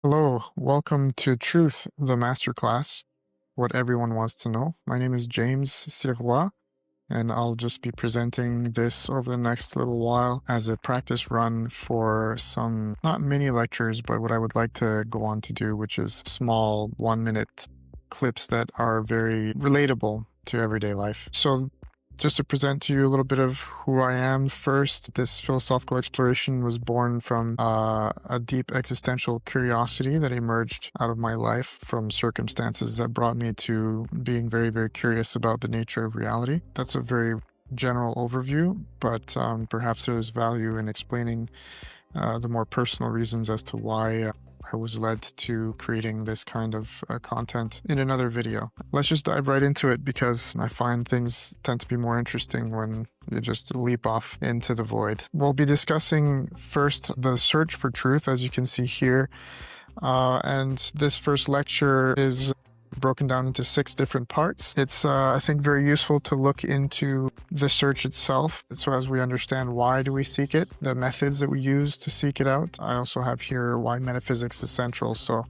Hello, welcome to Truth, the Masterclass, what everyone wants to know. My name is James Sirois, and I'll just be presenting this over the next little while as a practice run for some, not mini lectures, but what I would like to go on to do, which is small 1 minute clips that are very relatable to everyday life. So just to present to you a little bit of who I am first, this philosophical exploration was born from a deep existential curiosity that emerged out of my life from circumstances that brought me to being very, very curious about the nature of reality. That's a very general overview, but perhaps there's value in explaining the more personal reasons as to why I was led to creating this kind of content in another video. Let's just dive right into it because I find things tend to be more interesting when you just leap off into the void. We'll be discussing first the search for truth, as you can see here. And this first lecture is broken down into 6 different parts. It's, I think, very useful to look into the search itself, so as we understand why do we seek it, the methods that we use to seek it out. I also have here why metaphysics is central. So,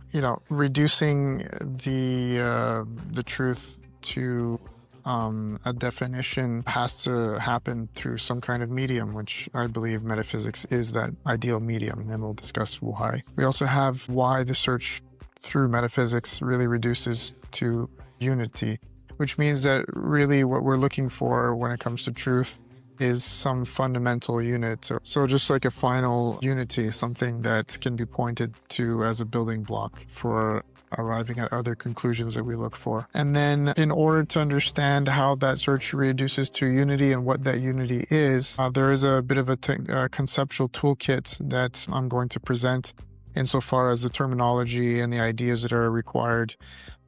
reducing the truth to a definition has to happen through some kind of medium, which I believe metaphysics is that ideal medium, and we'll discuss why. We also have why the search through metaphysics really reduces to unity, which means that really what we're looking for when it comes to truth is some fundamental unit. So just like a final unity, something that can be pointed to as a building block for arriving at other conclusions that we look for. And then in order to understand how that search reduces to unity and what that unity is, there is a bit of a conceptual toolkit that I'm going to present insofar as the terminology and the ideas that are required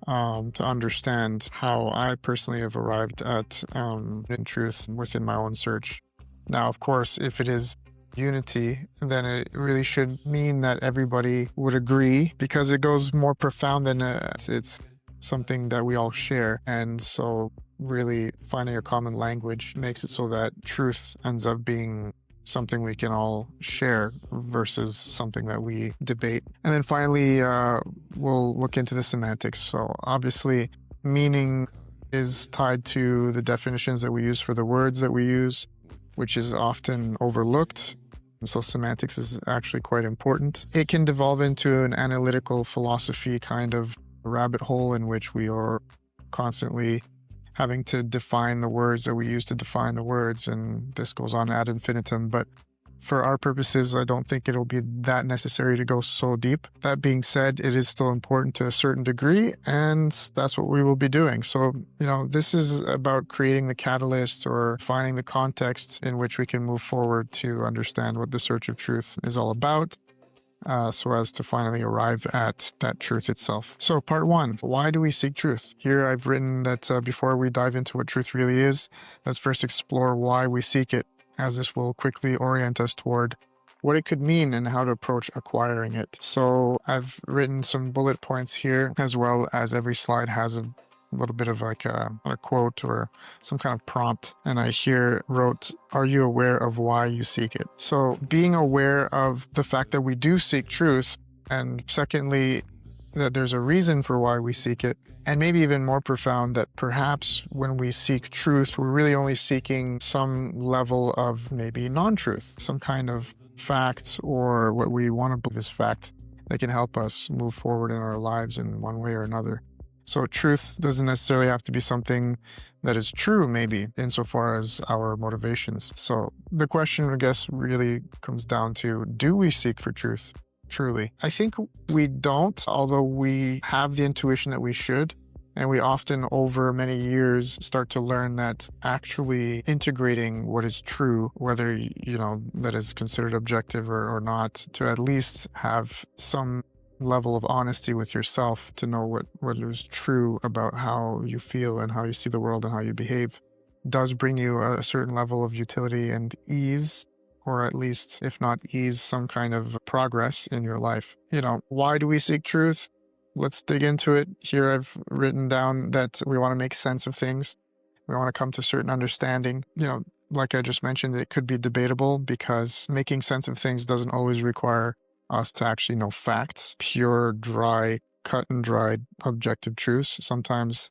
to understand how I personally have arrived at in truth within my own search. Now, of course, if it is unity, then it really should mean that everybody would agree, because it goes more profound than it's something that we all share. And so really finding a common language makes it so that truth ends up being something we can all share versus something that we debate. And then finally, we'll look into the semantics. So obviously, meaning is tied to the definitions that we use for the words that we use, which is often overlooked. So semantics is actually quite important. It can devolve into an analytical philosophy kind of rabbit hole in which we are constantly having to define the words that we use to define the words, and this goes on ad infinitum. But for our purposes, I don't think it'll be that necessary to go so deep. That being said, it is still important to a certain degree, and that's what we will be doing. So, this is about creating the catalyst or finding the context in which we can move forward to understand what the search of truth is all about, so as to finally arrive at that truth itself. So part 1, why do we seek truth? Here I've written that before we dive into what truth really is, let's first explore why we seek it, as this will quickly orient us toward what it could mean and how to approach acquiring it. So I've written some bullet points here, as well as every slide has a little bit of like a quote or some kind of prompt. And I here wrote, are you aware of why you seek it? So being aware of the fact that we do seek truth, and secondly, that there's a reason for why we seek it, and maybe even more profound, that perhaps when we seek truth, we're really only seeking some level of maybe non-truth, some kind of fact or what we want to believe is fact that can help us move forward in our lives in one way or another. So truth doesn't necessarily have to be something that is true, maybe, insofar as our motivations. So the question, I guess, really comes down to, do we seek for truth truly? I think we don't, although we have the intuition that we should. And we often, over many years, start to learn that actually integrating what is true, whether, that is considered objective or not, to at least have some level of honesty with yourself to know what is true about how you feel and how you see the world and how you behave, does bring you a certain level of utility and ease, or at least, if not ease, some kind of progress in your life. Why do we seek truth? Let's dig into it. Here I've written down that we want to make sense of things. We want to come to certain understanding. Like I just mentioned, it could be debatable because making sense of things doesn't always require us to actually know facts, pure, dry, cut and dried, objective truths. Sometimes,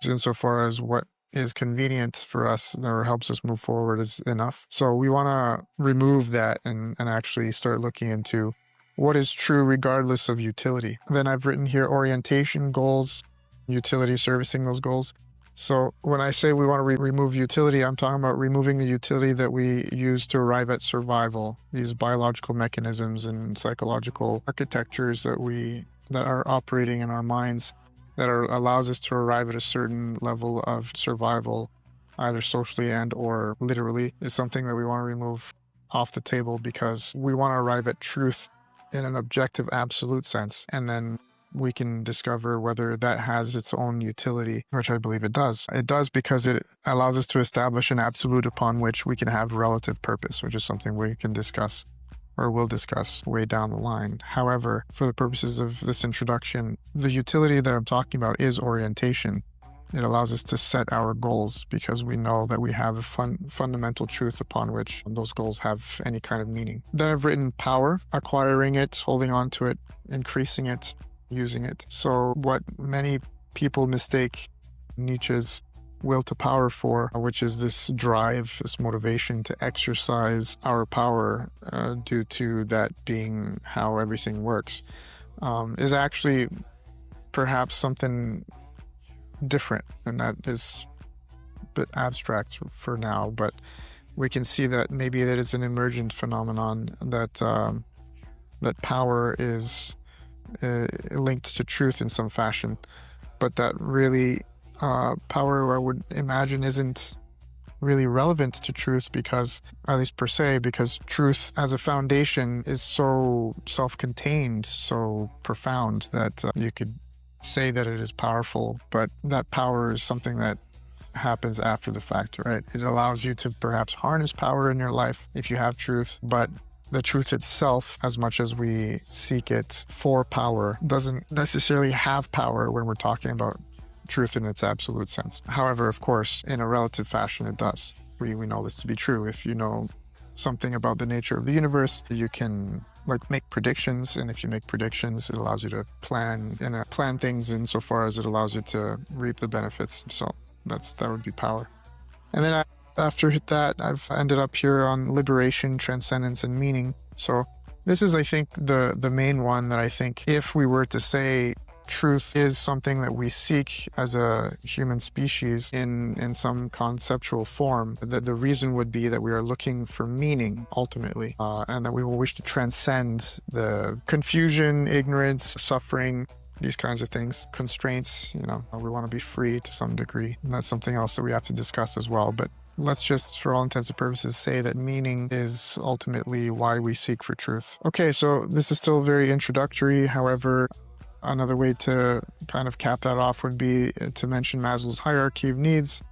insofar as what is convenient for us or helps us move forward is enough. So we want to remove that and actually start looking into what is true regardless of utility. Then I've written here orientation, goals, utility, servicing those goals. So when I say we want to remove utility, I'm talking about removing the utility that we use to arrive at survival, these biological mechanisms and psychological architectures that are operating in our minds that allows us to arrive at a certain level of survival, either socially and or literally, is something that we want to remove off the table because we want to arrive at truth in an objective, absolute sense. And then we can discover whether that has its own utility, which I believe it does. It does because it allows us to establish an absolute upon which we can have relative purpose, which is something we can discuss or will discuss way down the line. However, for the purposes of this introduction, the utility that I'm talking about is orientation. It allows us to set our goals because we know that we have a fundamental truth upon which those goals have any kind of meaning. Then I've written power, acquiring it, holding on to it, increasing it, using it. So what many people mistake Nietzsche's will to power for, which is this drive, this motivation to exercise our power due to that being how everything works, is actually perhaps something different, and that is a bit abstract for now, but we can see that maybe that is an emergent phenomenon, that that power is linked to truth in some fashion, but that really power, I would imagine, isn't really relevant to truth because, at least per se, because truth as a foundation is so self-contained, so profound that you could say that it is powerful, but that power is something that happens after the fact, right? It allows you to perhaps harness power in your life if you have truth, but the truth itself, as much as we seek it for power, doesn't necessarily have power when we're talking about truth in its absolute sense. However, of course, in a relative fashion, it does. We know this to be true. If you know something about the nature of the universe, you can make predictions, and if you make predictions, it allows you to plan things insofar as it allows you to reap the benefits. So that would be power. And then after that, I've ended up here on liberation, transcendence, and meaning. So this is, I think, the main one that I think if we were to say truth is something that we seek as a human species in some conceptual form, that the reason would be that we are looking for meaning ultimately, and that we will wish to transcend the confusion, ignorance, suffering, these kinds of things, constraints. We want to be free to some degree, and that's something else that we have to discuss as well. But let's just, for all intents and purposes, say that meaning is ultimately why we seek for truth. Okay, so this is still very introductory. However, another way to kind of cap that off would be to mention Maslow's hierarchy of needs,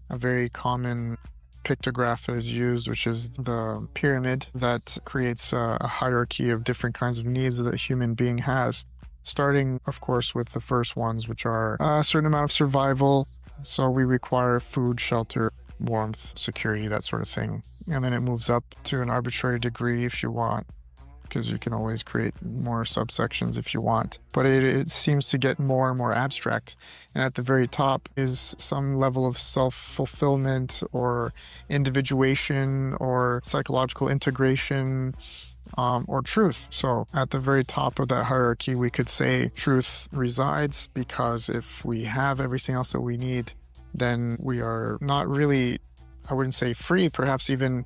a very common pictograph that is used, which is the pyramid that creates a hierarchy of different kinds of needs that a human being has, starting, of course, with the first ones, which are a certain amount of survival. So we require food, shelter, warmth, security, that sort of thing. And then it moves up to an arbitrary degree if you want, because you can always create more subsections if you want. But it seems to get more and more abstract. And at the very top is some level of self-fulfillment or individuation or psychological integration, or truth. So at the very top of that hierarchy, we could say truth resides, because if we have everything else that we need, then we are not really, I wouldn't say free, perhaps even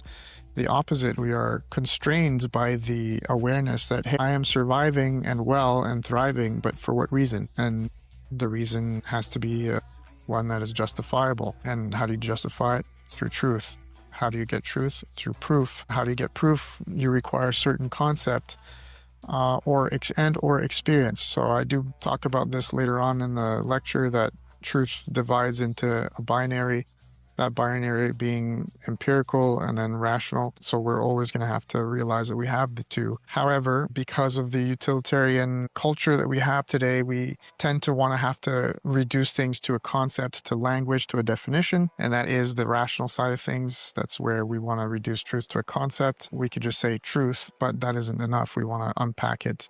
the opposite. We are constrained by the awareness that, hey, I am surviving and well and thriving, but for what reason? And the reason has to be one that is justifiable. And how do you justify it? Through truth. How do you get truth? Through proof. How do you get proof? You require a certain concept or experience. So I do talk about this later on in the lecture, that truth divides into a binary. that binary being empirical and then rational. So we're always going to have to realize that we have the two. However, because of the utilitarian culture that we have today, we tend to want to have to reduce things to a concept, to language, to a definition. And that is the rational side of things. That's where we want to reduce truth to a concept. We could just say truth, but that isn't enough. We want to unpack it.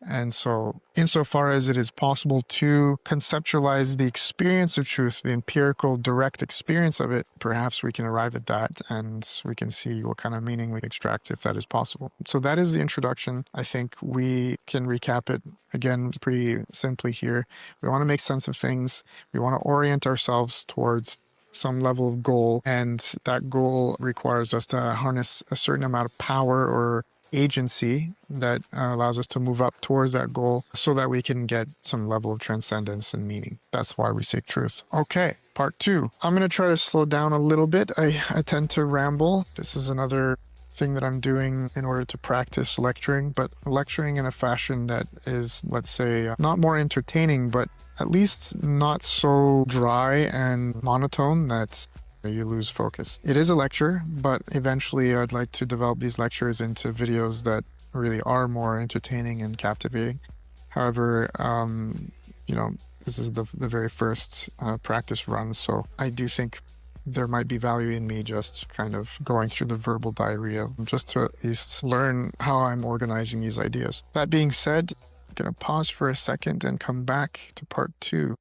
And so, insofar as it is possible to conceptualize the experience of truth, the empirical, direct experience of it, perhaps we can arrive at that and we can see what kind of meaning we extract if that is possible. So, that is the introduction. I think we can recap it again pretty simply here. We want to make sense of things, we want to orient ourselves towards some level of goal, and that goal requires us to harness a certain amount of power or agency that allows us to move up towards that goal so that we can get some level of transcendence and meaning. That's why we seek truth. Okay, part 2. I'm going to try to slow down a little bit. I tend to ramble. This is another thing that I'm doing in order to practice lecturing, but lecturing in a fashion that is, let's say, not more entertaining, but at least not so dry and monotone that you lose focus. It is a lecture, but eventually I'd like to develop these lectures into videos that really are more entertaining and captivating. However, this is the very first practice run, so I do think there might be value in me just kind of going through the verbal diarrhea, just to at least learn how I'm organizing these ideas. That being said, I'm going to pause for a second and come back to part 2.